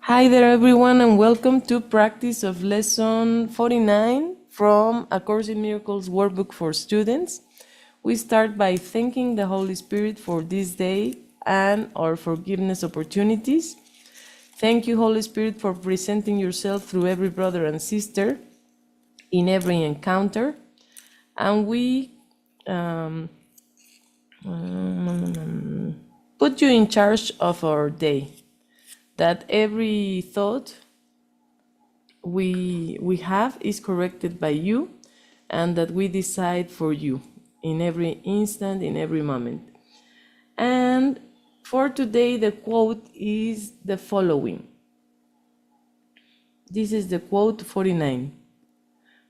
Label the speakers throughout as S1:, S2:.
S1: Hi there, everyone, and welcome to practice of lesson 49 from A Course in Miracles workbook for students. We start by thanking the Holy Spirit for this day and our forgiveness opportunities. Thank you, Holy Spirit, for presenting yourself through every brother and sister in every encounter. And we put you in charge of our day, that every thought we have is corrected by you, and that we decide for you in every instant, in every moment. And for today, the quote is the following. This is the quote 49.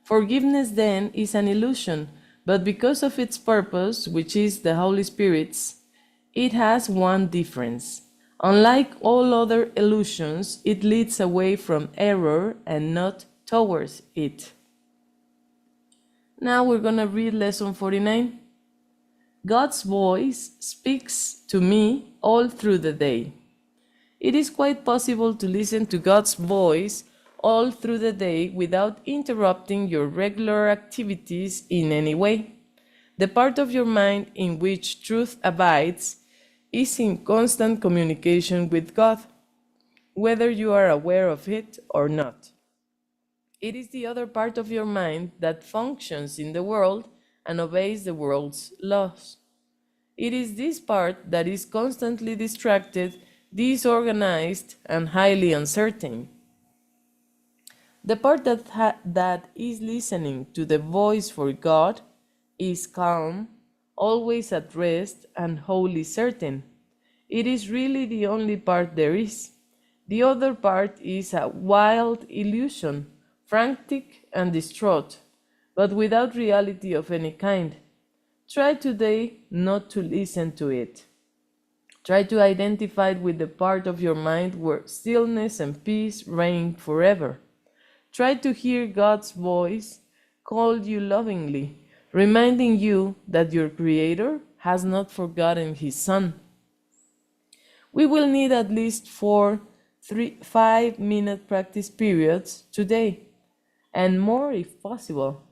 S1: Forgiveness then is an illusion, but because of its purpose, which is the Holy Spirit's, it has one difference. Unlike all other illusions, it leads away from error and not towards it. Now we're going to read lesson 49. God's voice speaks to me all through the day. It is quite possible to listen to God's voice all through the day without interrupting your regular activities in any way. The part of your mind in which truth abides is in constant communication with God, whether you are aware of it or not. It is the other part of your mind that functions in the world and obeys the world's laws. It is this part that is constantly distracted, disorganized, and highly uncertain. The part that is listening to the voice for God is calm, always at rest, and wholly certain. It is really the only part there is. The other part is a wild illusion, frantic and distraught, but without reality of any kind. Try today not to listen to it. Try to identify with the part of your mind where stillness and peace reign forever. Try to hear God's voice call you lovingly, reminding you that your Creator has not forgotten His Son. We will need at least 5-minute practice periods today, and more if possible.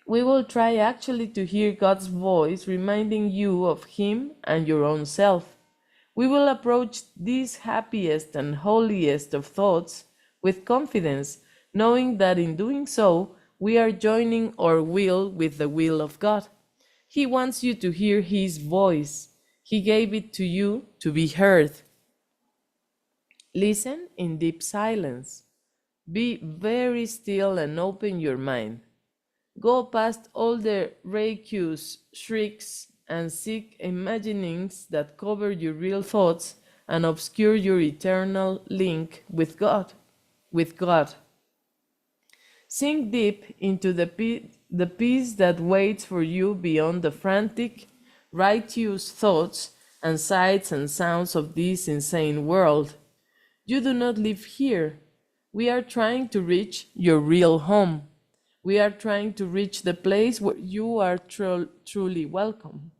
S1: We will try actually to hear God's voice reminding you of Him and your own self. We will approach this happiest and holiest of thoughts with confidence, knowing that in doing so, we are joining our will with the will of God. He wants you to hear His voice. He gave it to you to be heard. Listen in deep silence. Be very still and open your mind. Go past all the raucous shrieks and sick imaginings that cover your real thoughts and obscure your eternal link with God. Sink deep into the peace that waits for you beyond the frantic, righteous thoughts and sights and sounds of this insane world. You do not live here. We are trying to reach your real home. We are trying to reach the place where you are truly welcome.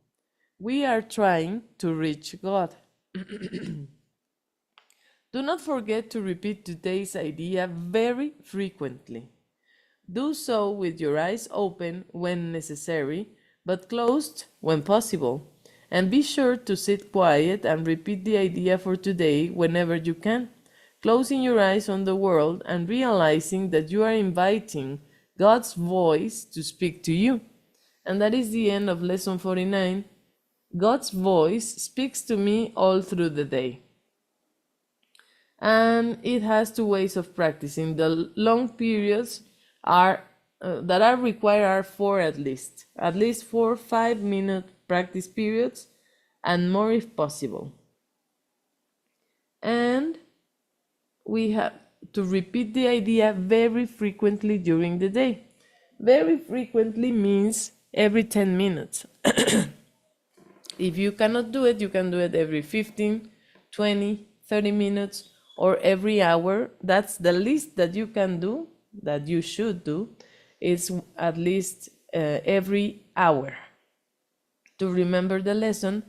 S1: We are trying to reach God. Do not forget to repeat today's idea very frequently. Do so with your eyes open when necessary, but closed when possible. And be sure to sit quiet and repeat the idea for today whenever you can, closing your eyes on the world and realizing that you are inviting God's voice to speak to you. And that is the end of lesson 49. God's voice speaks to me all through the day. And it has two ways of practicing. The long periods that are required are four at least 4 5-minute practice periods, and more if possible. And we have to repeat the idea very frequently during the day. Very frequently means every 10 minutes. If you cannot do it, you can do it every 15, 20, 30 minutes, or every hour. That's the least that you can do, that you should do, is at least every hour to remember the lesson.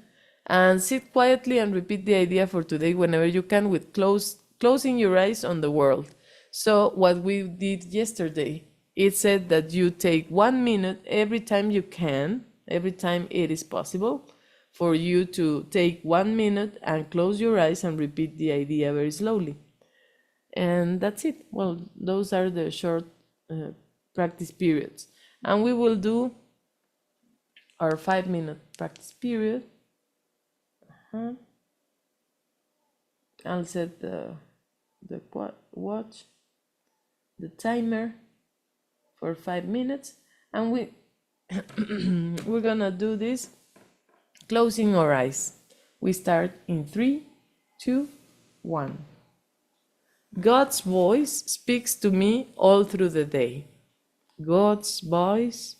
S1: And sit quietly and repeat the idea for today whenever you can with closed closing your eyes on the world. So what we did yesterday, it said that you take 1 minute every time you can, every time it is possible, for you to take 1 minute and close your eyes and repeat the idea very slowly. And that's it. Well, those are the short practice periods. And we will do our 5 minute practice period. I'll set the watch, the timer for 5 minutes, and we're gonna do this closing our eyes. We start in 3, 2, 1. God's voice speaks to me all through the day. God's voice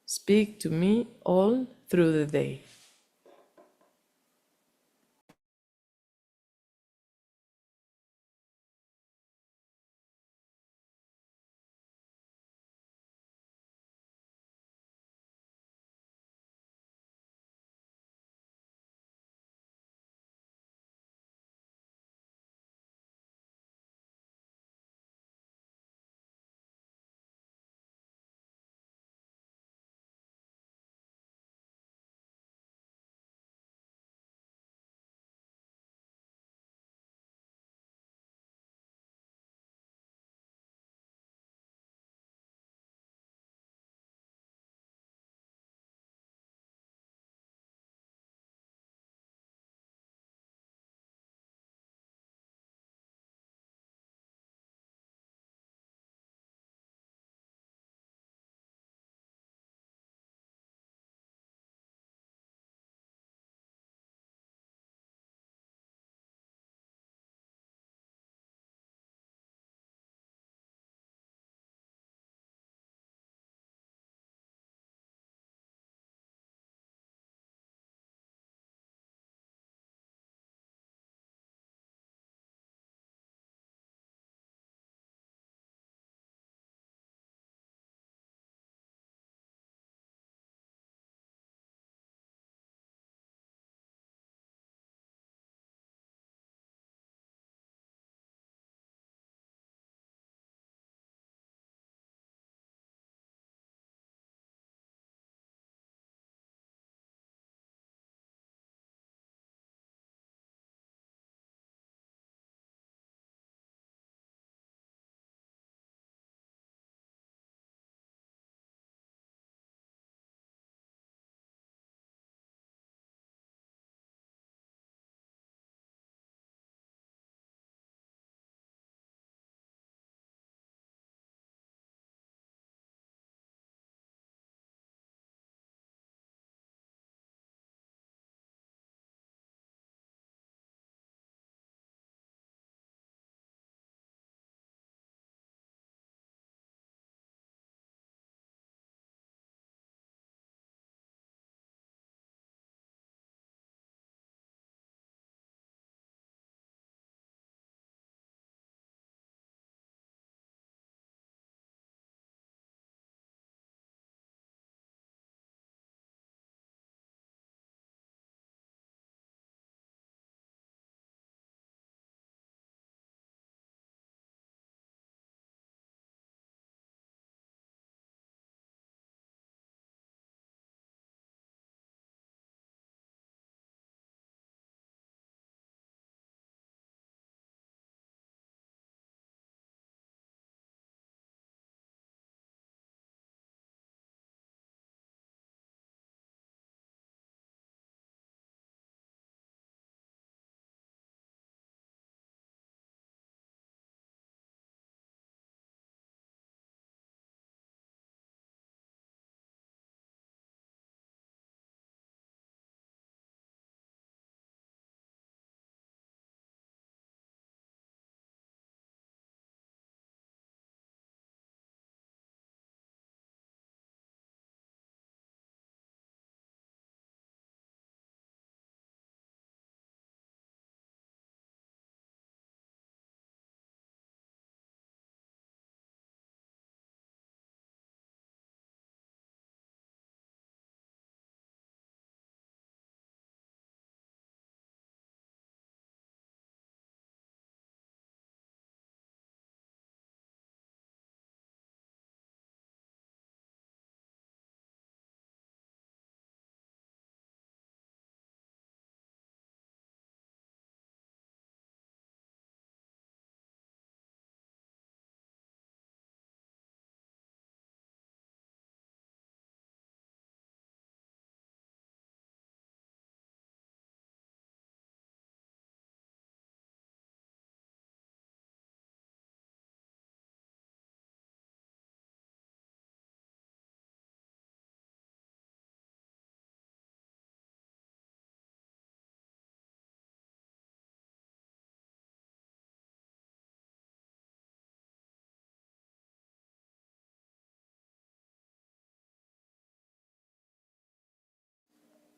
S1: speaks to me all through the day.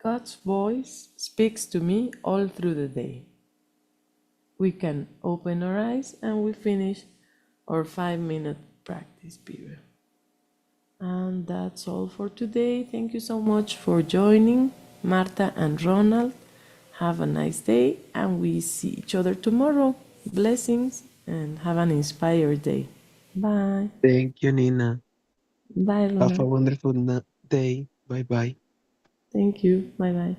S1: God's voice speaks to me all through the day. We can open our eyes and we finish our 5-minute practice period. And that's all for today. Thank you so much for joining, Marta and Ronald. Have a nice day, and we see each other tomorrow. Blessings, and have an inspired day. Bye.
S2: Thank you, Nina.
S1: Bye,
S2: Have a
S1: Ronald.
S2: wonderful day. Bye bye.
S1: Thank you. Bye bye.